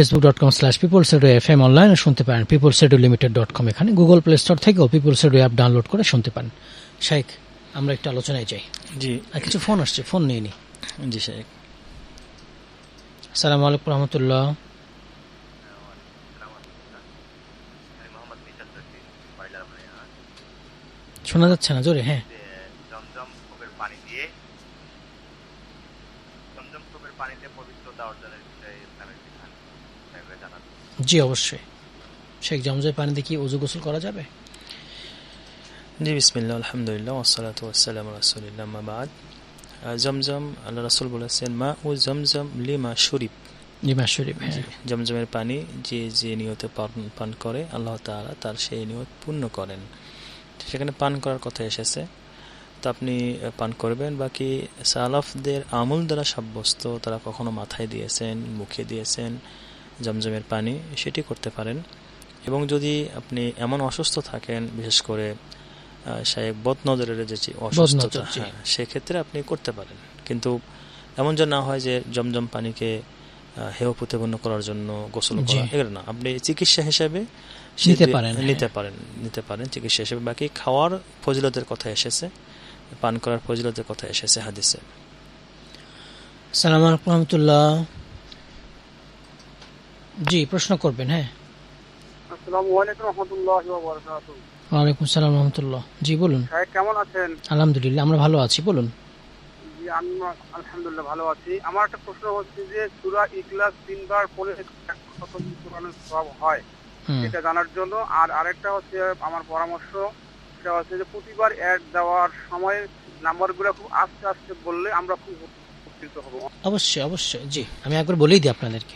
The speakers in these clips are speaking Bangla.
facebook.com/peoplesradio.fm অনলাইনে শুনতে পারেন peoplesradiolimited.com এখানে গুগল প্লে স্টোর থেকেও পিপলস রেডিও অ্যাপ ডাউনলোড করে শুনতে পারেন। শাইখ, আমরা একটু আলোচনায় যাই। জি, আর কিছু ফোন আসছে, ফোন নিয়ে নি। জি শাইখ। আসসালামু আলাইকুম রহমতুল্লাহ। শোনা যাচ্ছে না জোরে? হ্যাঁ, জি অবশ্যই। শেখ, জমজমের পানিতে কি ওযু গোসল করা যাবে? জি, বিসমিল্লাহ, আলহামদুলিল্লাহ, ওয়াসসালাতু ওয়াসসালামু আলা রাসূলিল্লাহ, আম্মা বাদ। জমজম, আল্লাহ রাসূল বলেছেন, মা ও জমজম লিমা শরিব। লিমা শরীফ, হ্যাঁ। জমজমের পানি যে যে নিয়তে পান করে আল্লাহ তাআলা তার সেই নিয়ত পূর্ণ করেন। সেখানে পান করার কথা এসেছে, তো আপনি পান করবেন। বাকি সালাফদের আমল দ্বারা সাব্যস্ত, তারা কখনো মাথায় দিয়েছেন, মুখে দিয়েছেন জমজমের পানি, সেটি করতে পারেন। এবং যদি আপনি এমন অসুস্থ থাকেন, বিশেষ করে শায়েখ বদনজরের যে অসুস্থতা, সেক্ষেত্রে আপনি করতে পারেন। কিন্তু এমন যে না হয় যে জমজম পানিকে হেয় প্রতিপন্ন করার জন্য গোসল করা, এগুলো না। আপনি চিকিৎসা হিসেবে নিতে পারেন চিকিৎসা হিসেবে। বাকি খাওয়ার ফজিলতের কথা এসেছে, পান করার ফজিলতের কথা এসেছে হাদিসে। আসসালামু আলাইকুম রহমতুল্লাহ। জি, প্রশ্ন করবেন। হ্যাঁ, আসসালামু আলাইকুম রাহমাতুল্লাহি ওয়া বারাকাতুহু। ওয়ালাইকুম আসসালাম রহমতুল্লাহ। জি বলুন। শাইখ, কেমন আছেন? আলহামদুলিল্লাহ, আমরা ভালো আছি, বলুন। জি, আমি আলহামদুলিল্লাহ ভালো আছি। আমার একটা প্রশ্ন হচ্ছে যে সূরা ইখলাস 3 বার পড়লে খতম কোরআনের সওয়াব হয়, এটা জানার জন্য। আর আরেকটা হচ্ছে আমার পরামর্শ, সেটা হচ্ছে যে প্রতিবার অ্যাড দেওয়ার সময় নাম্বারগুলো খুব আস্তে আস্তে বললে আমরা খুব উপকৃত হব। অবশ্যই অবশ্যই, জি। আমি একবার বলেই দিই আপনাদেরকে,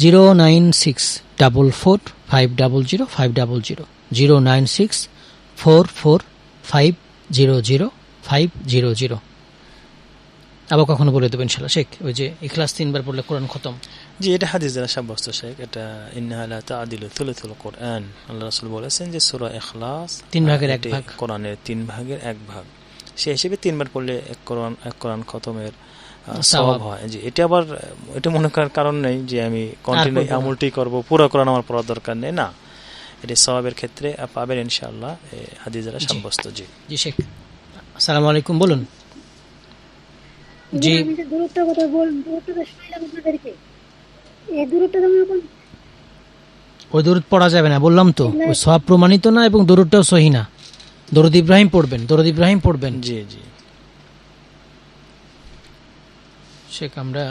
09644500500, 09644500500। আবার কখনো বলে দেবেন ইনশাআল্লাহ শেখ। ওই যে ইখলাস 3 বার পড়লে কোরআন খতম। জি, এটা হাদিস দ্বারা সাব্যস্ত শেখ। এটা ইন্নাহা লা তা'দিলু থুলুথুল কোরআন, আল্লাহ রাসূল বলেছেন যে সূরা ইখলাস 3 ভাগের 1 ভাগ, কোরআনের 3 ভাগের 1 ভাগ। সেই হিসেবে 3 বার পড়লে এক কোরআন খতমের সওয়াব হয়। জি, এটা আবার এটা মনে করার কারণ নেই যে আমি কন্টিনিউ আমলটি করব, পুরো কোরআন আমার পড়ার দরকার নেই, না। এটা সওয়াবের ক্ষেত্রে পাবেন ইনশাআল্লাহ, হাদিস দ্বারা সাব্যস্ত। জি জি শেখ। আসসালামু আলাইকুম, বলুন। জি, আমি যে দূরত্বের কথা বললাম, দূরত্বটা শুনলাম আপনাদেরকে। এই দূরত্বটা কেমন? ওই দরুদ পড়া যাবে না, বললাম তো। ওই সওয়াব প্রমাণিত না এবং দরুদটাও সহি না। দরুদ ইব্রাহিম পড়বেন। জি জি শেখ, আমরা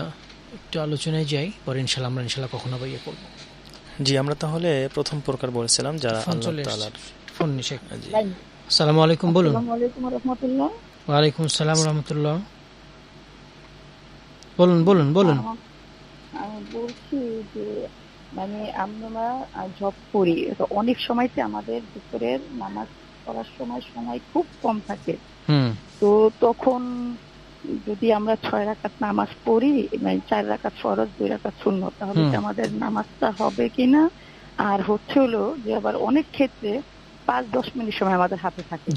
একটু আলোচনায় যাই, পরে ইনশাআল্লাহ কখনো বাইয়ে পড়ব। জি, আমরা তাহলে প্রথম প্রকার বলেছিলাম যারা আল্লাহ তাআলার ফোন নি। শেখ, আসসালামু আলাইকুম, বলুন। আসসালামু আলাইকুম ওয়া রাহমাতুল্লাহ। ওয়া আলাইকুম আসসালাম ওয়া রাহমাতুল্লাহ। বলুন। আমি বলছি যে মানে আমরা জব করি, অনেক সময়তে আমাদের দুপুরের নামাজ পড়ার সময় খুব কম থাকে। তো তখন যদি আমরা 6 রাকাত নামাজ পড়ি, মানে 4 রাকাত ফরজ, 2 রাকাত সুন্নত, তাহলে কি আমাদের নামাজটা হবে কিনা? আর হচ্ছে হলো যে আবার অনেক ক্ষেত্রে 5-10 মিনিট সময় আমাদের হাতে থাকে,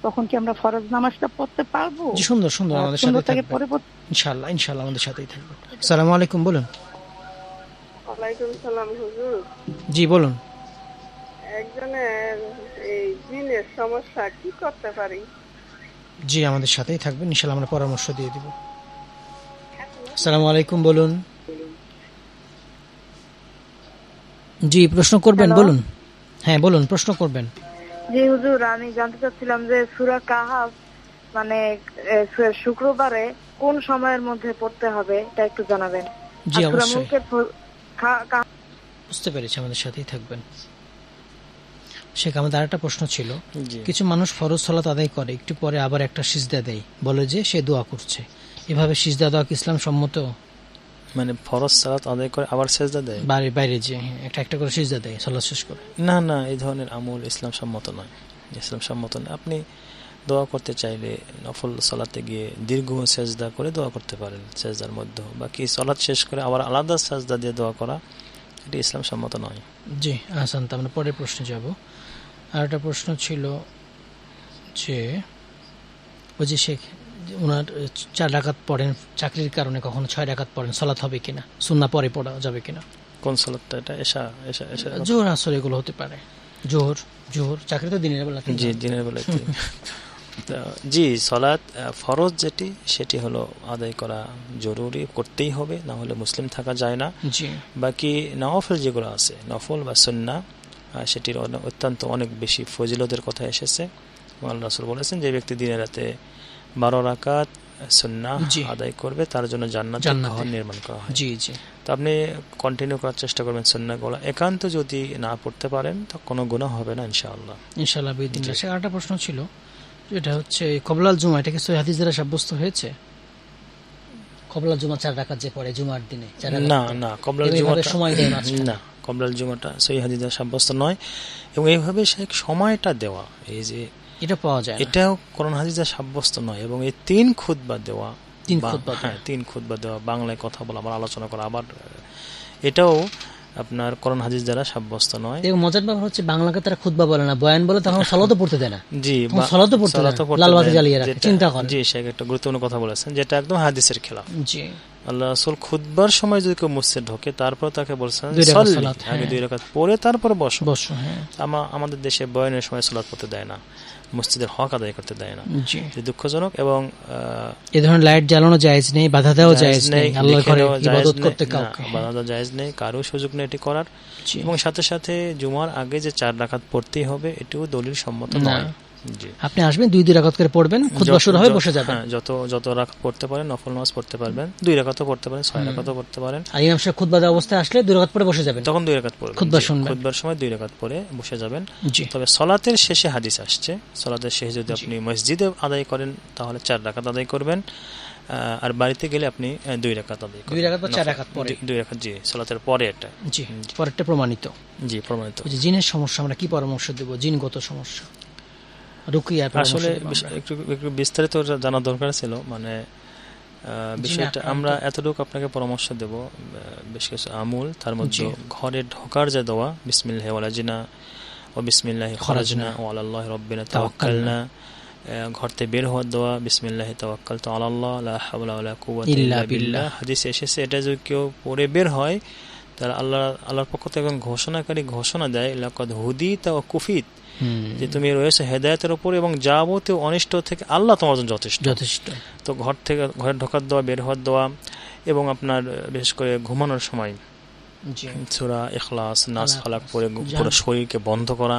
তখন কি আমরা ফরজ নামাজটা পড়তে পারবো? জি, সুন্দর আমাদের সাথে থাকবেন ইনশাআল্লাহ আমাদের সাথেই থাকবেন। আসসালামু আলাইকুম, বলুন। ওয়ালাইকুম সালাম হুজুর। জি, বলুন। একজনের এই জিনের সমস্যা, কি করতে পারি? জি, আমাদের সাথেই থাকবেন ইনশাআল্লাহ, আমরা পরামর্শ দিয়ে দিব। আসসালামু আলাইকুম, বলুন। জি, প্রশ্ন করবেন, বলুন। হ্যাঁ বলুন, প্রশ্ন করবেন। জি হুজুর, আমি জানতে চাচ্ছিলাম যে সূরা কাহাফ মানে শুক্রবারে কোন সময়ের মধ্যে পড়তে হবে, এটা একটু জানাবেন। জি অবশ্যই, বুঝতে পেরেছি, আমাদের সাথেই থাকবেন। শেখ, আমাদের আরেকটা প্রশ্ন ছিল, কিছু মানুষ ফরজ সালাত আদায় করে, একটু পরে আবার একটা সিজদা দেয়, বলে যে সে দোয়া করছে। এভাবে সিজদা দেওয়া কি ইসলাম সম্মত? মানে ফরজ সালাত আদায় করে আবার সিজদা দেয়, বাইরে যে একটা করে সিজদা দেয় সালাত শেষ করে? না, এই ধরনের আমল ইসলাম সম্মত নয়। আপনি দোয়া করতে চাইলে নফল সালাতে গিয়ে দীর্ঘ সেজদা করে দোয়া করতে পারেন সেজদার মধ্যে, বাকি সালাত শেষ করে আবার আলাদা সেজদা দিয়ে দোয়া করা, এটা ইসলাম সম্মত নয়। জি, আহসান। আমরা পরের প্রশ্নে যাব। আর একটা প্রশ্ন ছিল যে ওই যে শেখ, ওনার 4 রাকাত পড়েন চাকরির কারণে, কখনো 6 রাকাত পড়েন, সালাত হবে কিনা, সুন্নাহ পরে পড়া যাবে কিনা? কোন সালাতটা এটা? এশা এশা এশা জোহর আসর এগুলো হতে পারে। জোহর চাকরি তো দিনের বেলা। জি, দিনের বেলাতে। জি, সালাত ফরজ যেটি সেটি হলো আদায় করা জরুরি, করতেই হবে, না হলে মুসলিম থাকা যায় না। জি। বাকি নফল যেগুলো আছে, নফল বা সুন্নাহ, সেটির অত্যন্ত অনেক বেশি ফজিলতের কথা এসেছে। আল্লাহ রাসূল বলেছেন যে ব্যক্তি দিনে রাতে 12 রাকাত সুন্নাহ আদায় করবে তার জন্য জান্নাতের ঘর নির্মাণ করা হয়। জি জি। তো আপনি কন্টিনিউ করার চেষ্টা করবেন সুন্নাহগুলো। একান্ত যদি না পড়তে পারেন তো কোনো গুনাহ হবে না ইনশাআল্লাহ। ইনশাআল্লাহ বিদিনিল্লাহ। সে আরেকটা প্রশ্ন ছিল, এটা হচ্ছে কবলাল জুমা, এটা কি সহিহ হাদিস দ্বারা সাব্যস্ত হয়েছে? কবলাল জুমা 4 রাকাত যে পড়ে জুমার দিনে, না না, কবলাল জুমাটা সময় দেয় না, কবলাল জুমাটা সহিহ হাদিস দ্বারা সাব্যস্ত নয়। এবং এইভাবে সে সময়টা দেওয়া, এই যে এটা পাওয়া যায়, এটাও কোরআন হাদিস দ্বারা সাব্যস্ত নয়। এবং এই 3 খুতবা দেওয়া, 3 খুতবা দেওয়া, বাংলায় কথা বলা, আবার আলোচনা করা, আবার এটাও আপনার কোরআন হাদিস দ্বারা সাব্যস্ত নয়। এবং মজার ব্যাপার হচ্ছে বাংলাকে তারা খুতবা বলে না, বয়ান বলে, তখন সালাতও পড়তে দেয় না। জি, সালাতও পড়তে দেয় না, লালবাতি জ্বালিয়ে রাখে। চিন্তা করেন। জি, সে একটা গুরুত্বপূর্ণ কথা বলেছেন, যেটা একদম হাদিসের খেলাফ। জি। আল্লাহ রাসূল খুতবার সময় যদি কেউ মসজিদে ঢোকে, তারপর তাকে বলছেন আগে 2 রাকাত পড়ে তারপর বসো। আমাদের দেশে বয়ানের সময় সালাত পড়তে দেয় না, মসজিদের হক আদায় করতে দেয় না। দুঃখজনক। এবং এই ধরনের লাইট জ্বালানো জায়েজ নেই, বাধা দেওয়া জায়েজ নেই, আল্লাহর ঘরে ইবাদত করতে কাউকে বাধা দেওয়া জায়েজ নেই, কারো সুযোগ নেই এটি করার। এবং সাথে সাথে জুমার আগে যে 4 রাকাত পড়তেই হবে, এটিও দলিল সম্মত নয়। আপনি আসবেন 2 রাকাত করে পড়বেন, খুতবা শুরু হবে, বসে যাবেন। যত রাকাত পড়তে পারেন, নফল নামাজ পড়তে পারবেন, 2 রাকাতও পড়তে পারেন, 6 রাকাতও পড়তে পারেন। আর ইমাম সাহেব খুতবা দেওয়ার অবস্থায় আসলে 2 রাকাত পড়ে বসে যাবেন, তখন 2 রাকাত পড়বেন, খুতবা শুনবেন। খুতবার সময় 2 রাকাত পড়ে বসে যাবেন। তবে সালাতের শেষে হাদিস আসছে, সালাতের শেষে যদি আপনি মসজিদে আদায় করেন তাহলে 4 রাকাত আদায় করবেন, আর বাড়িতে গেলে আপনি 2 রাকাত আদায় করবেন। 2 রাকাত বা 4 রাকাত পরে, 2 রাকাত, জি, সালাতের পরে এটা। জি, পরেরটা প্রমাণিত। জি, প্রমাণিত। জিনের সমস্যা আমরা কি পরামর্শ দেব? জিনগত সমস্যা, আসলে একটু বিস্তারিত জানা দরকার ছিল। মানে বিষয়টা আমরা এতটুকু আপনাকে পরামর্শ দেব, বেশ কিছু আমল, তার মধ্যে ঘরে ঢোকার যে দোয়া, বিসমিল্লাহি ওয়ালাজিনা ওয়া বিসমিল্লাহি খারাজনা ওয়া আলাল্লাহি রাব্বিনা তাওয়াক্কালনা, ঘর থেকে বের হওয়ার দোয়া, বিসমিল্লাহি তাওয়াক্কালতু আলাল্লাহ লা হাওলা ওয়ালা কুওয়াতা ইল্লা বিল্লাহ। হাদিসে এসেছে এটা যদি কেউ পড়ে বের হয় তাহলে আল্লাহর পক্ষ থেকে ঘোষণাকারী ঘোষণা দেয়, লাকাদ হুদিতা ওয়া কুফিত, যে তুমি রয়েছে হেদায়েতের উপর এবং যাবতীয় অনিষ্ট থেকে আল্লাহ তোমার জন্য যথেষ্ট। তো ঘরে ঢোকার দোয়া, বের হওয়ার দোয়া, এবং আপনার বিশেষ করে ঘুমানোর সময় সূরা ইখলাস, নাস, ফালাক পড়ে পুরো শরীরকে বন্ধ করা,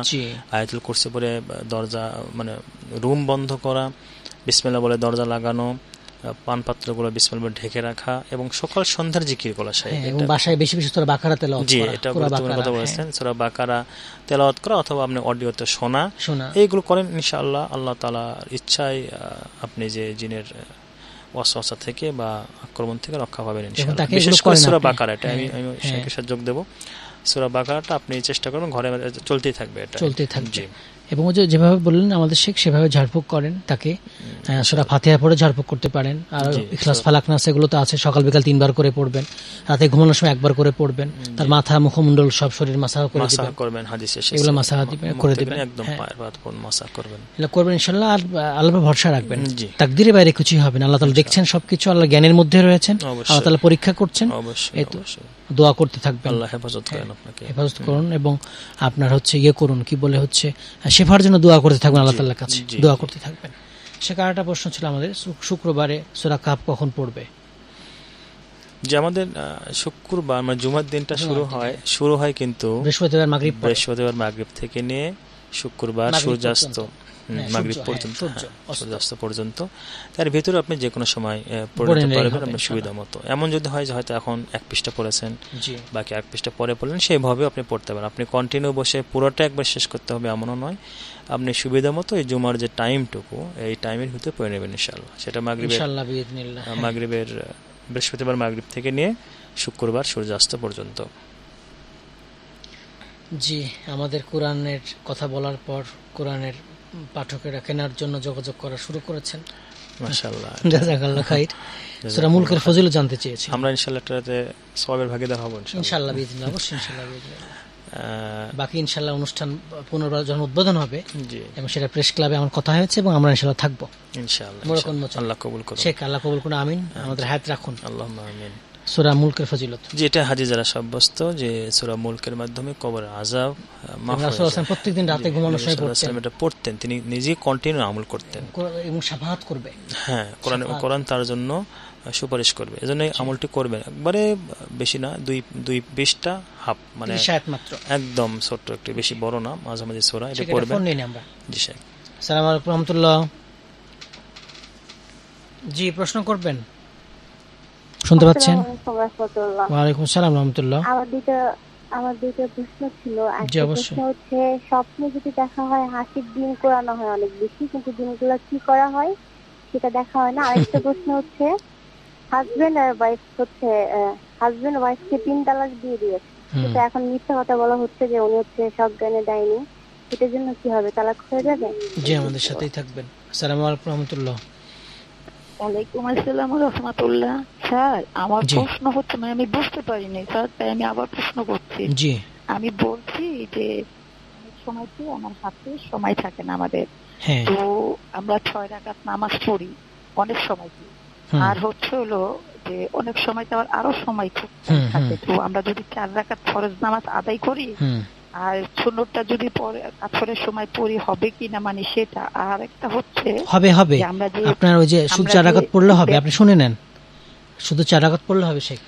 আয়াতুল কুরসি পড়ে দরজা, মানে রুম বন্ধ করা, বিসমিল্লাহ বলে দরজা লাগানো, পানপাত্রগুলো বিসমিল্লাহ বলে ঢেকে রাখা, এবং সকাল সন্ধ্যার জিকিরগুলো এবং বাসায় বেশি বেশি সূরা বাকারা তেলাওয়াত করা। জি, এটা গুরুত্বপূর্ণ কথা বলেছেন, সূরা বাকারা তেলাওয়াত করা অথবা আপনি অডিওতে শোনা, এইগুলো করেন ইনশাআল্লাহ। আল্লাহ তাআলার ইচ্ছায় আপনি যে জিনের ওয়াসওয়াসা থেকে বা আক্রমণ থেকে রক্ষা পাবেন ইনশাআল্লাহ। বিশেষ করে সূরা বাকারা, এটা আমি সেই সাথে যোগ দেব, সূরা বাকারাটা আপনি চেষ্টা করবেন ঘরে চলতেই থাকবে, এটা চলতেই থাকবে। এবং যেভাবে বললেন আমাদের শেখ, সেভাবে ঝাড়ফুঁক করেন তাকে, সূরা ফাতিহা পড়ে ঝাড়ফুঁক করতে পারেন। আর ইখলাস, ফালাক, নাস এগুলো তো আছে, সকাল বিকাল 3 বার করে পড়বেন, রাতে ঘুমানোর সময় 1 বার করে পড়বেন। তার মাথা, মুখমণ্ডল, সব শরীর মাসাহ করে দিবেন, হাদিসে এসেছে এগুলো মাসাহ করে দিবেন, একদম পায়ের পাতা মাসাহ করবেন, এগুলো করবেন ইনশাআল্লাহ। আর আল্লাহর ভরসা রাখবেন, তাকদীরের বাইরে কিছুই হবে না। আল্লাহ তাআলা দেখছেন সবকিছু, আল্লাহ জ্ঞানের মধ্যে রয়েছেন, আল্লাহ তাআলা পরীক্ষা করছেন। এই তো দোয়া করতে থাকবেন, আল্লাহ হেফাজত করেন, আপনাকে হেফাজত করুন, এবং আপনার করুন, কি বলে শেফার জন্য দোয়া করতে থাকবেন, আল্লাহ তাআলার কাছে দোয়া করতে থাকবেন। সে কারণটা প্রশ্ন ছিল আমাদের, শুক্রবারে সূরা কাহফ কখন পড়বে? যে আমাদের শুক্রবার মানে জুমার দিনটা শুরু হয় কিন্তু বৃহস্পতিবার মাগরিব থেকে নিয়ে শুক্রবার সূর্যাস্ত মাগরিব পর্যন্ত, সূর্যাস্ত পর্যন্ত, তার ভিতরে আপনি যে কোনো সময় পড়তে পারবেন আপনার সুবিধা মতো। এমন যদি হয় যে হয়তো এখন 1 পৃষ্ঠা পড়েছেন, বাকি 1 পৃষ্ঠা পরে পড়লেন, সেইভাবে আপনি পড়তে পারেন। আপনি কন্টিনিউ বসে পুরোটা একবার শেষ করতে হবে এমনও নয়, আপনি সুবিধা মতো এই জুমার যে টাইমটুকু, এই টাইমের ভিতরে পড়ে নেবেন ইনশাআল্লাহ। সেটা মাগরিবের বৃহস্পতিবার মাগরিব থেকে নিয়ে শুক্রবার সূর্যাস্ত পর্যন্ত। জি, আমাদের কোরআনের কথা বলার পর কোরআনের পাঠকেরা কেনার জন্য যোগাযোগ করা শুরু করেছেন, মাশাআল্লাহ, জাযাকাল্লাহ খাইর। সূরা মুলকের ফজিলত জানতে চেয়েছি আমরা, ইনশাআল্লাহ এটাতে সওয়াবের ভাগীদার হব ইনশাআল্লাহ বিইজনিল্লাহ, অবশ্যই ইনশাআল্লাহ বিইজনিল্লাহ। বাকি ইনশাআল্লাহ অনুষ্ঠান পুনর্বার যখন উদ্বোধন হবে এবং সেটা প্রেস ক্লাবে আমার কথা হয়েছে, এবং আমরা ইনশাআল্লাহ থাকবো ইনশাআল্লাহ। আল্লাহ কবুল করুন, শেখ আল্লাহ কবুল করুন, আমিন। আমাদের হায়াত রাখুন, আল্লাহুম্মা আমিন। সূরা মুলকের ফজিলত, যেটা হাদিস দ্বারা সাব্যস্ত যে সূরা মুলকের মাধ্যমে কবরের আযাব মাফ হয়ে রাসূল সাল্লাল্লাহু প্রত্যেকদিন রাতে ঘুমানোর সময় পড়তেন, এটা পড়তেন, তিনি নিজে কন্টিনিউ আমল করতেন এবং শাফাআত করবে। হ্যাঁ, কোরআন তার জন্য সুপারিশ করবে, এজন্য এই আমলটি করবেন। একবারে বেশি না, দুই 20টা হাফ, মানে মাত্র, একদম ছোট্ট, একটু বেশি বড় না, মাঝামাঝি সূরা, এটা পড়বেন। জি স্যার। আসসালামু আলাইকুম ওয়া রাহমাতুল্লাহ। জি, প্রশ্ন করবেন, শুনতে পাচ্ছেন? ওয়ালাইকুম আসসালাম ওয়া রাহমাতুল্লাহ। আমার দুটো প্রশ্ন ছিল। একটা প্রশ্ন হচ্ছে, স্বপ্নে যদি দেখা হয় হাসির দিন করানো হয় অনেক বেশি, কিন্তু দিনগুলো কি করা হয় সেটা দেখা হয় না। আরেকটা প্রশ্ন হচ্ছে, হাজবেন্ড ওয়াইফকে 3 তালাক দিয়ে দিয়েছে, কিন্তু এখন মিথ্যা কথা বলা হচ্ছে যে উনি হচ্ছে সজ্ঞানে দেয়নি, এটার জন্য কি হবে, তালাক হয়ে যাবে? জি, আমাদের সাথেই থাকবেন। আসসালামু আলাইকুম ওয়া রাহমাতুল্লাহ। ওয়ালাইকুম আসসালাম ওয়া রাহমাতুল্লাহ। স্যার, আমার প্রশ্ন হচ্ছে, আমি বুঝতে পারিনি স্যার, তাই আমি আবার প্রশ্ন করছি। জি, আমি বলছি যে অনেক সময় তো আমার হাতে সময় থাকে না আমাদের, তো আমরা 6 রাকাত নামাজ পড়ি অনেক সময়, আর হচ্ছে হলো যে অনেক সময় তো আরো সময় থাকে, তো আমরা যদি 4 রাকাত ফরজ নামাজ আদায় করি আর সুন্নতটা যদি পরে আসরের সময় পড়ি, হবে কিনা, মানে সেটা। আর একটা হচ্ছে হবে আপনার ওই যে শুধু 4 রাকাত পড়লে হবে, আপনি শুনে নেন, শুধু 4 রাকাত পড়লে হবে শেখ।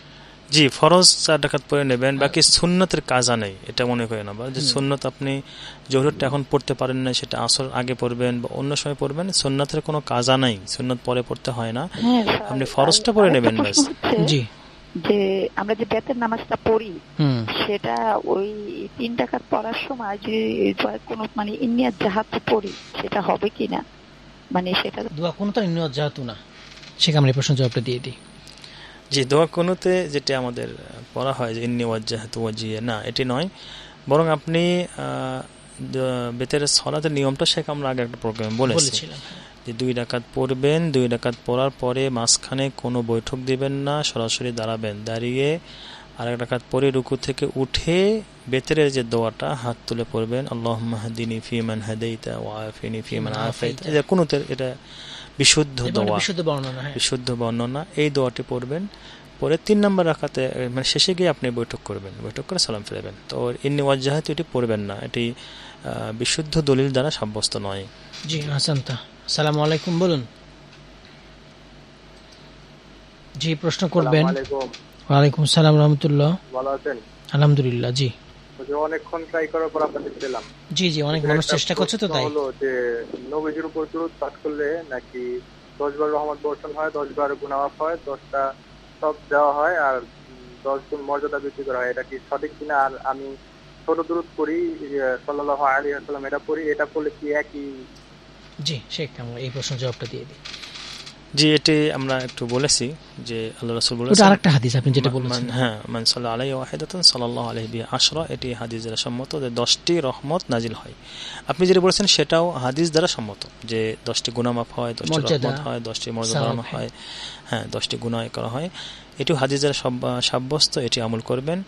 জি, ফরজ 4 রাকাত পড়ে নেবেন, বাকি সুন্নতের কাজা নেই, এটা মনে করেন আবার যে সুন্নত আপনি জোহরটা এখন পড়তে পারেন না, সেটা আসর আগে পড়বেন বা অন্য সময় পড়বেন, সুন্নতের কোনো কাজা নাই, সুন্নত পরে পড়তে হয় না, আপনি ফরজটা পড়ে নেবেন ব্যাস। জি, যে আমরা যে বেতের নামাজটা পড়ি সেটা ওই 3 রাকাত পড়ার সময় যে কোনো মানে ইন্নিয়াত জাহাতে পড়ি, সেটা হবে কিনা, মানে সেটা দোয়া কোনটা ইন্নিয়াত জাহাতু না, শেখ আমরা এই প্রশ্ন জবাবটা দিয়ে দিই। জি, দোয়া কোনতে যেটা আমাদের পড়া হয় যে ইন্নী ওয়াজ্জাহতু ওয়াজহিয়া, না এটি নয়, বরং আপনি বেতের সালাতের নিয়মটা শেখ আমরা আগে একটা প্রোগ্রামে বলেছিলাম যে 2 রাকাত পড়বেন, 2 রাকাত পড়ার পরে মাঝখানে কোনো বৈঠক দিবেন না, সরাসরি দাঁড়াবেন, দাঁড়িয়ে আরেক রাকাত পরে রুকু থেকে উঠে বেতের যে দোয়াটা হাত তুলে পড়বেন, আল্লাহুম্মা হাদিনি ফিমান হাদাইতা ওয়া আফিনি ফিমান আফাইতা, এটা কুনুতের এটা বিশুদ্ধ দোয়া, বিশুদ্ধ বর্ণনা, এই দোয়াটি পড়বেন। পরে 3 নম্বর রাকাতে মানে শেষে গিয়ে আপনি বৈঠক করবেন, বৈঠক করে সালাম ফিরাবেন। তো ইন্নী ওয়াজ্জাহতু এটি পড়বেন না, এটি বিশুদ্ধ দলিল দ্বারা সাব্যস্ত নয়। জি, হাসানতা। আসসালামু আলাইকুম, বলুন। জি, প্রশ্ন করবেন। ওয়ালাইকুম আসসালাম ওয়া রাহমাতুল্লাহ। ভালো আছেন? আলহামদুলিল্লাহ। জি, অনেকক্ষণ ট্রাই করার পর আপনাদের পেলাম। জি, অনেক মানুষ চেষ্টা করছে, তো তাই হলো যে নবীজির উপর দরুদ পাঠ করলে নাকি 10 বার রহমত বর্ষণ হয়, 10 বার গুনাহ মাফ হয়, 10টা সব দেওয়া হয়, আর 10 গুণ মর্যাদা বৃদ্ধি করা হয়, এটা কি সঠিক কিনা? আর আমি ছোট দরুদ পড়ি সাল্লাল্লাহু আলাইহি ওয়াসাল্লাম, এটা পড়ি, এটা পড়লে কি একই? জি, শেখ আমরা এই প্রশ্ন জবাবটা দিয়ে দিই। জি, এটি আমরা একটু বলেছি যে আল্লাহ রাসূল বলেছেন, আরেকটা হাদিস আপনি যেটা বলেছেন, হ্যাঁ, মান সাল্লা আলাইহি ওয়াহিদাতান সাল্লাল্লাহু আলাইহি বিহি আশরা, এটি হাদিস দ্বারা সম্মত যে 10টি রহমত নাজিল হয়। আপনি যেটা বলেছেন সেটাও হাদিস দ্বারা সম্মত যে 10টি গুনাহ মাফ হয়, 10টি রহমত হয়, 10টি মর্যাদা বাড়ানো হয়, হ্যাঁ 10টি গুনাহ করা হয়, এটিও হাদিস দ্বারা সাব্যস্ত, এটি আমল করবেন।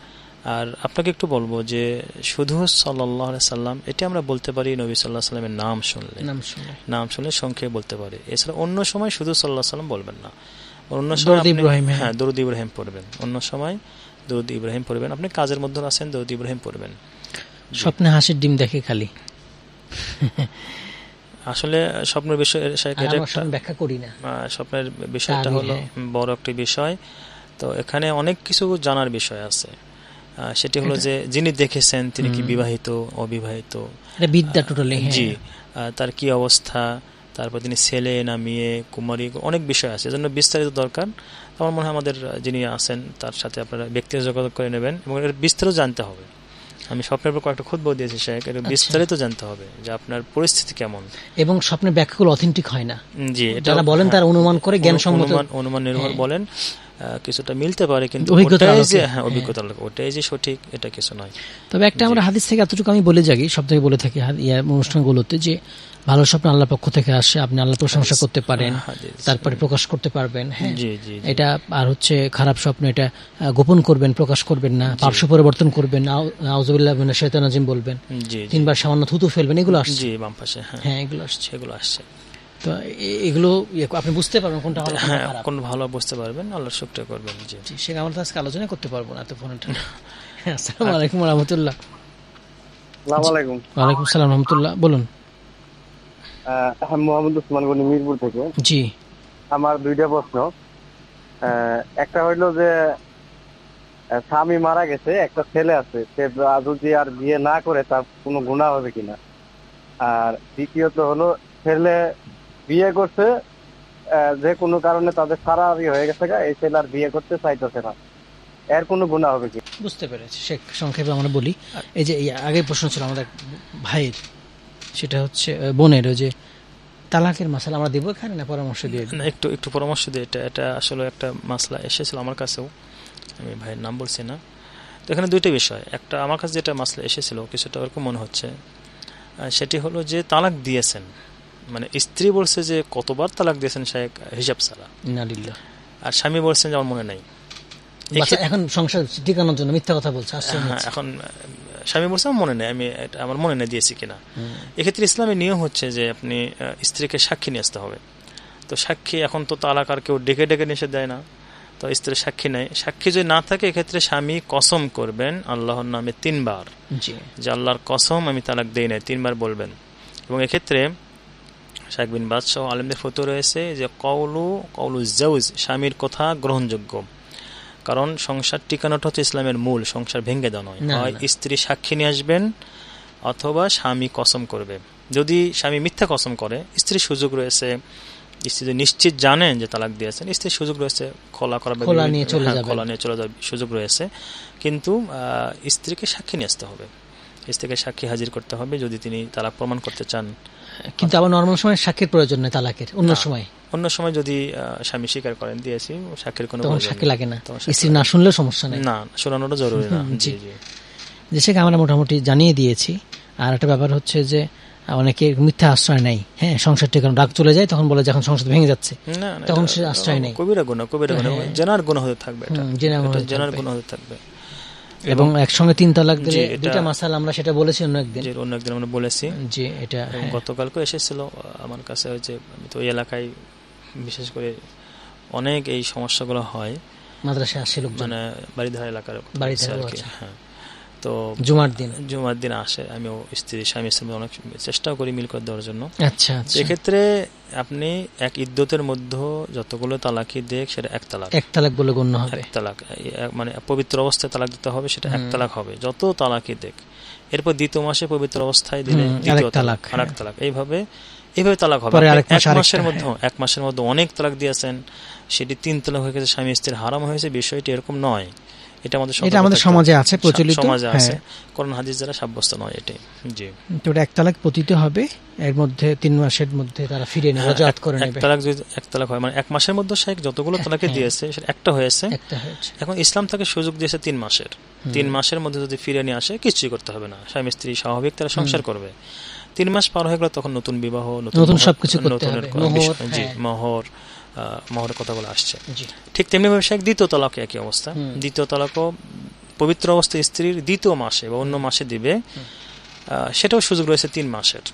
আর আপনাকে একটু বলবো যে শুধু সাল্লাল্লাহু আলাইহি সাল্লাম এটি আমরা বলতে পারি নবী সাল্লাল্লাহু আলাইহি সাল্লামের নাম শুনলে সংক্ষেপে বলতে পারি, এছাড়া অন্য সময় শুধু সাল্লাল্লাহু আলাইহি সাল্লাম বলবেন না, অন্য সময় হ্যাঁ দরুদ ইব্রাহিম পড়বেন, অন্য সময় দরুদ ইব্রাহিম পড়বেন, আপনি কাজের মধ্যে আছেন দরুদ ইব্রাহিম পড়বেন। স্বপ্নে হাসির ডিম দেখে খালি, আসলে স্বপ্নের বিষয় ব্যাখ্যা করি না, স্বপ্নের বিষয়টা হলো বড় একটি বিষয়, তো এখানে অনেক কিছু জানার বিষয় আছে। সেটি হলো যে যিনি দেখেছেন তিনি কি বিবাহিত, অবিবাহিত, বিদ্যা টোটালি, জি, তার কি অবস্থা, তারপর তিনি ছেলে না মেয়ে, কুমারী, অনেক বিষয় আছে, এজন্য বিস্তারিত দরকার। আমার মনে হয় আমাদের যিনি আছেন তার সাথে আপনারা ব্যক্তিগত যোগাযোগ করে নেবেন এবং এর বিস্তারিত জানতে হবে। আমি স্বপ্নের উপর কয়েকটা খুতবা দিয়েছি শেখ, এর বিস্তারিত জানতে হবে যে আপনার পরিস্থিতি কেমন, এবং স্বপ্নের ব্যাখ্যাগুলো অথেন্টিক হয় না। জি, যারা বলেন তার অনুমান করে, জ্ঞানসম্মত অনুমান নির্ভর বলেন, কিছুটা মিলতে পারে, কিন্তু অভিজ্ঞতার লোক ওটাই যে সঠিক এটা কিছু নয়। তবে একটা আমরা হাদিস থেকে এতটুকু আমি বলে যাই, সব থেকে বলে থাকি অনুষ্ঠানগুলোতে, যে ভালো স্বপ্ন আল্লাহর পক্ষ থেকে আসে, আপনি আল্লাহ প্রশংসা করতে পারেন, তারপরে প্রকাশ করতে পারবেন, হ্যাঁ এটা। আর হচ্ছে খারাপ স্বপ্ন এটা গোপন করবেন, প্রকাশ করবেন না, পার্শ্ব পরিবর্তন করবেন, আউযুবিল্লাহি মিনাশ শাইতানির রাজিম বলবেন, 3 বার সামান্য থুতু ফেলবেন, এগুলো আসছে, জি বাম পাশে, হ্যাঁ এগুলো আসছে। তো এগুলো আপনি বুঝতে পারবেন কোনটা ভালো হ্যাঁ, কোন ভালো বুঝতে পারবেন, আল্লাহর শুকরিয়া করবেন। জি সে আমরা তো আজকে আলোচনা করতে পারবো না এত ফোনটা। আসসালামু আলাইকুম ওয়া রাহমাতুল্লাহ। আসসালামু আলাইকুম। ওয়া আলাইকুম আসসালাম ওয়া রাহমাতুল্লাহ। বলুন। মোহাম্মদ ওসমান গনি মিরপুর থেকে। জি, আমার দুইটা প্রশ্ন। একটা হইলো যে স্বামী মারা গেছে, একটা ছেলে আছে, সে যদি আর বিয়ে না করে তার কোনো গুনাহ হবে কিনা। আর দ্বিতীয়ত হলো ছেলে বিয়ে করছে, যে কোনো কারণে তাদের সারাহারি হয়ে গেছে, এই ছেলে আর বিয়ে করতে চাইতেছে না, এর কোনো গুনাহ হবে কি? বুঝতে পেরেছি। শেখ সংক্ষেপে আমরা বলি, এই যে আগে প্রশ্ন ছিল আমাদের ভাইয়ের, সেটা হচ্ছে বোনের, ওই যে তালাকের মাসলা আমরা দেবো এখানে না পরামর্শ দিয়ে? একটু পরামর্শ দিয়ে, এটা আসলে একটা মাসলা এসেছিল আমার কাছেও, আমি ভাইয়ের নাম বলছি না। তো এখানে দুইটা বিষয়, একটা আমার কাছে যেটা মাসলা এসেছিল কিছুটা ওরকম মনে হচ্ছে, সেটি হলো যে তালাক দিয়েছেন, মানে স্ত্রী বলছে যে কতবার তালাক দিয়েছেন শেখ হিসাব ছাড়া, আর স্বামী বলছেন যে আমার মনে নাই, এখন সংসার টিকানোর জন্য মিথ্যা কথা বলছে। এখন স্বামী বলছে আমার মনে নেই, আমার মনে নেই দিয়েছি কিনা। এক্ষেত্রে ইসলামের নিয়ম হচ্ছে যে আপনি স্ত্রীকে সাক্ষী নিয়ে আসতে হবে। তো সাক্ষী এখন তো তালাক আর কেউ ডেকে ডেকে নিষেধ দেয় না, তো স্ত্রীর সাক্ষী নেই। সাক্ষী যদি না থাকে এক্ষেত্রে স্বামী কসম করবেন আল্লাহর নামে 3 বার, যে আল্লাহর কসম আমি তালাক দেই নাই, 3 বার বলবেন। এবং এক্ষেত্রে শাইখ বিন বাজ সহ আলেমদের ফতোয়া রয়েছে যে কওলু জাওজ, স্বামীর কথা গ্রহণযোগ্য, কারণ সংসার টিকানোটা হচ্ছে ইসলামের মূল, সংসার ভেঙে দেওয়া নয়। হয় স্ত্রী সাক্ষী নিয়ে আসবেন অথবা স্বামী কসম করবে। যদি স্বামী মিথ্যা কসম করে, স্ত্রীর সুযোগ রয়েছে, স্ত্রী নিশ্চিত জানেন যে তালাক দিয়েছেন, স্ত্রীর সুযোগ রয়েছে খোলা নিয়ে চলে যাওয়ার সুযোগ রয়েছে, কিন্তু স্ত্রীকে সাক্ষী নিয়ে আসতে হবে, স্ত্রীকে সাক্ষী হাজির করতে হবে যদি তিনি তালাক প্রমাণ করতে চান। কিন্তু আবার নরমাল সময় সাক্ষীর প্রয়োজন নেই তালাকের, অন্য সময় যদি স্বামী স্বীকার করেন দিয়েছি, সাক্ষীর কোনো সাক্ষী লাগে না, স্ত্রী না শুনলেও সমস্যা নেই, না শোনানোটা জরুরি না। জি জি, যেটাকে আমরা মোটামুটি জানিয়ে দিয়েছি। আর একটা ব্যাপার হচ্ছে যে অনেকে মিথ্যা আশ্রয় নেই, হ্যাঁ সংসার টিকানো, রাগ চলে যায় তখন বলে যখন সংসার ভেঙে যাচ্ছে তখন সে আশ্রয় নেই, কবিরা গুনাহ জানার গুনাহ হতে থাকবে, জানার গুনাহ হতে থাকবে। এবং একসঙ্গে 3 তালাক দিলে দুইটা মাসালা আমরা সেটা বলেছি অন্য একদিন আমরা বলেছি যে এটা গতকালকে এসেছিল আমার কাছে, হচ্ছে আমি তো ওই এলাকায় বিশেষ করে অনেক এই সমস্যাগুলো হয়, মাদ্রাসায় আসে লোক, মানে বাড়িধারা এলাকার হ্যাঁ। তো জুমার দিন আসে, আমিও স্বামী স্ত্রী অনেক চেষ্টা করি মিল করে দেওয়ার জন্য। আচ্ছা, এক্ষেত্রে আপনি এক ইদ্যতের মধ্যে যতগুলো তালাকই দেখ সেটা এক তালাক বলে গণ্য হবে। এক তালাক মানে পবিত্র অবস্থায় তালাক দিতে হবে, সেটা এক তালাক হবে যত তালাকই দেখ। এরপর 2য় মাসে পবিত্র অবস্থায় দিলে দ্বিতীয় তালাক, আরেক তালাক, এইভাবে তালাক হবে। এক মাসের মধ্যে অনেক তালাক দিয়েছেন, সেটি 3 তালাক হয়ে গেছে, স্বামী স্ত্রীর হারাম হয়েছে, বিষয়টি এরকম নয়। এটা আমাদের সমাজে আছে, প্রচলিত সমাজে আছে, কোরআন হাদিস দ্বারা সাব্যস্ত নয় এটাই। জি, তো এক তালাক পতিত হবে, এর মধ্যে 3 মাসের মধ্যে তারা ফিরে নেবে, রাজাত করে নেবে। এক তালাক হয় মানে 1 মাসের মধ্যে শেখ যতগুলো তালাকে দিয়েছে সেটা একটা হয়েছে। এখন ইসলাম তাকে সুযোগ দিয়েছে 3 মাসের। 3 মাসের মধ্যে যদি ফিরে নিয়ে আসে কিছুই করতে হবে না, স্বামী স্ত্রী স্বাভাবিক তারা সংসার করবে। 3 মাস পার হয়ে গেলে তখন নতুন বিবাহ, নতুন সবকিছু করতে হবে, জি মোহরের কথা বলে আসছে। ঠিক তেমনি ভাবে শেখ 2য় তালাক একই অবস্থা। 2য় তালাকও পবিত্র অবস্থায় স্ত্রীর 2য় মাসে বা অন্য মাসে দিবে, সেটাও সুযোগ রয়েছে 3 মাসের।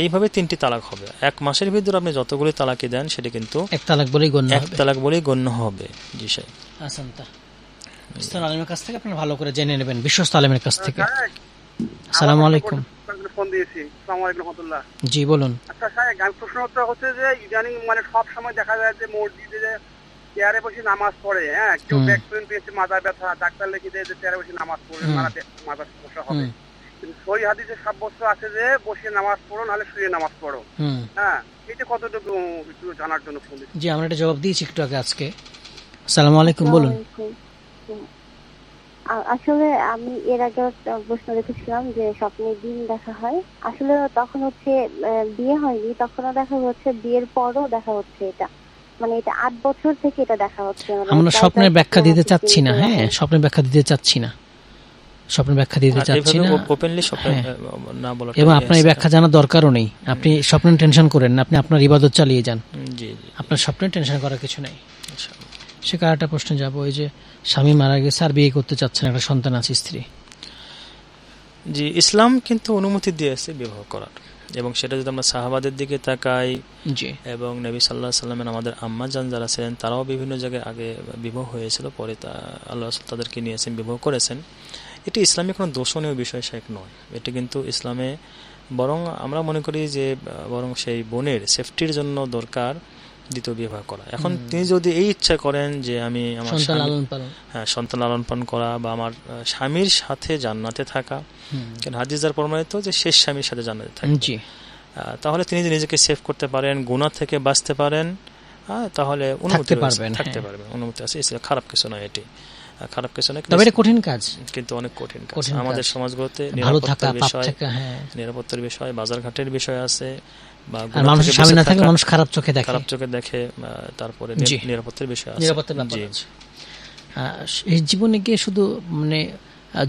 এইভাবে 3টি তালাক হবে। 1 মাসের ভিতরে আপনি যতগুলি তালাকি দেন সেটা কিন্তু এক তালাক বলেই গণ্য হবে। জি স্যার, আলেমের কাছ থেকে আপনি ভালো করে জেনে নেবেন, বিশ্বস্ত আলেমের কাছ থেকে। আসসালামু আলাইকুম। ফোন দিয়েছি। আসসালামু আলাইকুম রাহমাতুল্লাহ। জি বলুন। আচ্ছা স্যার, প্রশ্নটা হচ্ছে যে ইদানিং মানে সব সময় দেখা যায় যে মসজিদে যে চেয়ারে বসে নামাজ পড়ে, হ্যাঁ কেউ ব্যাক পেইন পেয়েছে, মাথা ব্যথা, ডাক্তার লিখে দেয় যে চেয়ারে বসে নামাজ পড়বেন, মাথা সমস্যা হবে। কিন্তু সহি হাদিসে সাব্যস্ত আছে যে বসে নামাজ পড়ো, নাহলে শুয়ে নামাজ পড়ো। হ্যাঁ, এটা কতটুকু একটু জানার জন্য ফোন দিয়েছি। জি, আমরা এটা জবাব দিয়েছি একটু আগে আজকে। আসসালামু আলাইকুম, বলুন। আসলে আমি এর আগে প্রশ্ন রেখেছিলাম যে স্বপ্নে দিন দেখা হয়, আসলে তখন হচ্ছে বিয়ে হয়নি, তখনও দেখা হচ্ছে, বিয়ের পরও দেখা হচ্ছে, এটা মানে এটা 8 বছর থেকে এটা দেখা হচ্ছে। আমরা স্বপ্নের ব্যাখ্যা দিতে চাচ্ছি না, হ্যাঁ স্বপ্নের ব্যাখ্যা দিতে চাচ্ছি না, ওপেনলি স্বপ্ন না বলা, এবং আপনার এই ব্যাখ্যা জানা দরকারও নেই। আপনি স্বপ্নের টেনশন করেন না, আপনি আপনার ইবাদত চালিয়ে যান। জি, আপনার স্বপ্নের টেনশন করার কিছু নেই। সে কারটা প্রশ্ন যাবো, ওই যে স্বামী মারা গেছে আর বিয়ে করতে চাচ্ছেন, একটা সন্তান আছে স্ত্রী। জি, ইসলাম কিন্তু অনুমতি দিয়েছে বিবাহ করার, এবং সেটা যদি আমরা সাহাবাদের দিকে তাকাই, জি, এবং নবী সাল্লাল্লাহু আলাইহি সাল্লামের আমাদের আম্মা জান যারা ছিলেন তারাও বিভিন্ন জায়গায় আগে বিবাহ হয়েছিল, পরে আল্লাহ রাসূল তাদেরকে নিয়েছেন, বিবাহ করেছেন। এটি ইসলামে কোনো দোষণীয় বিষয় শেখ নয়, এটি কিন্তু ইসলামে বরং আমরা মনে করি যে বরং সেই বোনের সেফটির জন্য দরকার দ্বিতীয় বিবাহ করা। এখন তিনি যদি এই ইচ্ছা করেন যে আমি আমার সন্তান লালন পালন করা বা আমার স্বামীর সাথে জান্নাতে থাকা, কারণ হাদিস দ্বারা প্রমাণিত যে শেষ স্বামীর সাথে জান্নাতে থাকবে, তাহলে তিনি যদি নিজেকে সেভ করতে পারেন, গুনাহ থেকে বাঁচতে পারেন, তাহলে অনুমতি থাকতে পারবেন, অনুমতি আছে, খারাপ কিছু নয়, এটি খারাপ কিছু নয়, তবে এটা কঠিন কাজ, কিন্তু অনেক কঠিন কাজ। আমাদের সমাজগুলোতে নিরাপত্তার বিষয়, বাজারঘাটের বিষয় আছে, বা খারাপ চোখে দেখে, তারপরে নিরাপত্তার বিষয় আছে। এই জীবনে গিয়ে শুধু মানে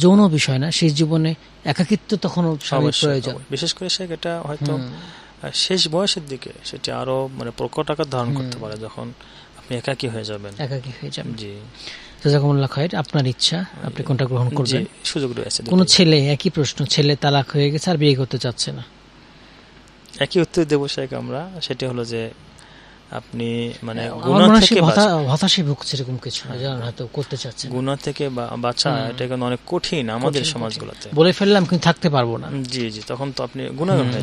যৌন বিষয় না, সেই জীবনে একাকিত্ব তখন প্রয়োজন, বিশেষ করে সে এটা হয়তো শেষ বয়সের দিকে সেটা আরো মানে প্রকট আকার ধারণ করতে পারে, যখন আপনি একাকী হয়ে যাবেন। জি, জাযাকুমুল্লাহ খায়র। আপনার ইচ্ছা, আপনি কোনটা গ্রহণ করবেন? সুযোগ রয়েছে। কোন ছেলে, একই প্রশ্ন, ছেলে তালাক হয়ে গেছে আর বিয়ে করতে চাচ্ছে না, একই উত্তর দেবো শেখ আমরা, সেটা হলো যে আপনি মানে গুনাহ থেকে হতাশায় ভুগছে এরকম কিছু না, যারা হয়তো করতে চাচ্ছে, গুনাহ থেকে বাঁচা এটা কিন্তু অনেক কঠিন আমাদের সমাজগুলোতে। বলে ফেললাম কিন্তু থাকতে পারবো না, জি জি, তখন তো আপনি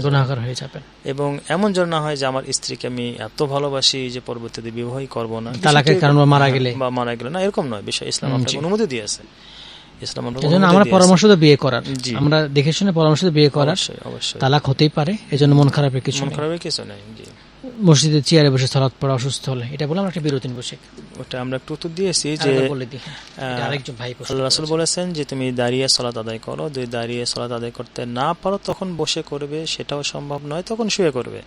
গুনাহগার হয়ে যাবেন। এবং এমন যেন না হয় যে আমার স্ত্রীকে আমি এত ভালোবাসি যে পরবর্তীতে বিবাহই করবো না, তালাকের কারণে মারা গেলে না, এরকম নয় বিষয়। ইসলাম আপনাকে অনুমতি দিয়েছে, আমরা পরামর্শ তো বিয়ে করার, আমরা দেখে শুনে পরামর্শ বিয়ে করার, তালাক হতেই পারে, এজন্য মন খারাপের কিছু নেই। মসজিদে চেয়ারে বসে সালাত পড়া অসুস্থ হলে, এটা বলে আমরা একটা বিরতি বসে, ওটা আমরা একটু উত্তর দিয়েছি যে আল্লাহ রাসূল বলেছেন যে তুমি দাঁড়িয়ে সালাত আদায় করো, যদি দাঁড়িয়ে সালাত আদায় করতে না পারো তখন বসে করবে, সেটাও সম্ভব নয় তখন শুয়ে করবে।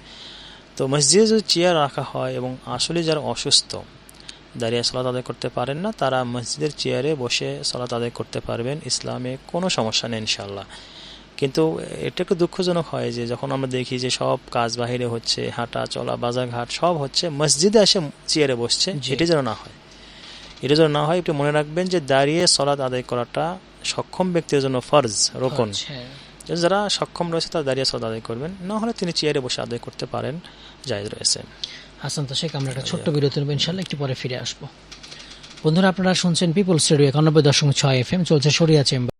তো মসজিদে যদি চেয়ার রাখা হয় এবং আসলে যারা অসুস্থ দাঁড়িয়ে সালাত আদায় করতে পারেন না, তারা মসজিদের চেয়ারে বসে সালাত আদায় করতে পারবেন, ইসলামে কোনো সমস্যা নেই ইনশাআল্লাহ। কিন্তু এটা একটু দুঃখজনক হয় যে যখন আমরা দেখি যে সব কাজ বাহিরে হচ্ছে, হাঁটা চলা বাজারঘাট সব হচ্ছে, মসজিদে এসে চেয়ারে বসছে, এটা যেন না হয়, এটা যেন না হয়। একটু মনে রাখবেন যে দাঁড়িয়ে সালাত আদায় করাটা সক্ষম ব্যক্তির জন্য ফরজ, রোকন। যারা সক্ষম রয়েছে তারা দাঁড়িয়ে সালাত আদায় করবেন, না হলে তিনি চেয়ারে বসে আদায় করতে পারেন, জায়েজ রয়েছে। হাসান তো শেখ, আমরা একটা ছোট্ট বিরতি নেব, ইনশাআল্লাহ একটু পরে ফিরে আসবো। বন্ধুরা, আপনারা শুনছেন পিপলস রেডিও 91.6 FM, চলছে শরিয়া চেম্বার।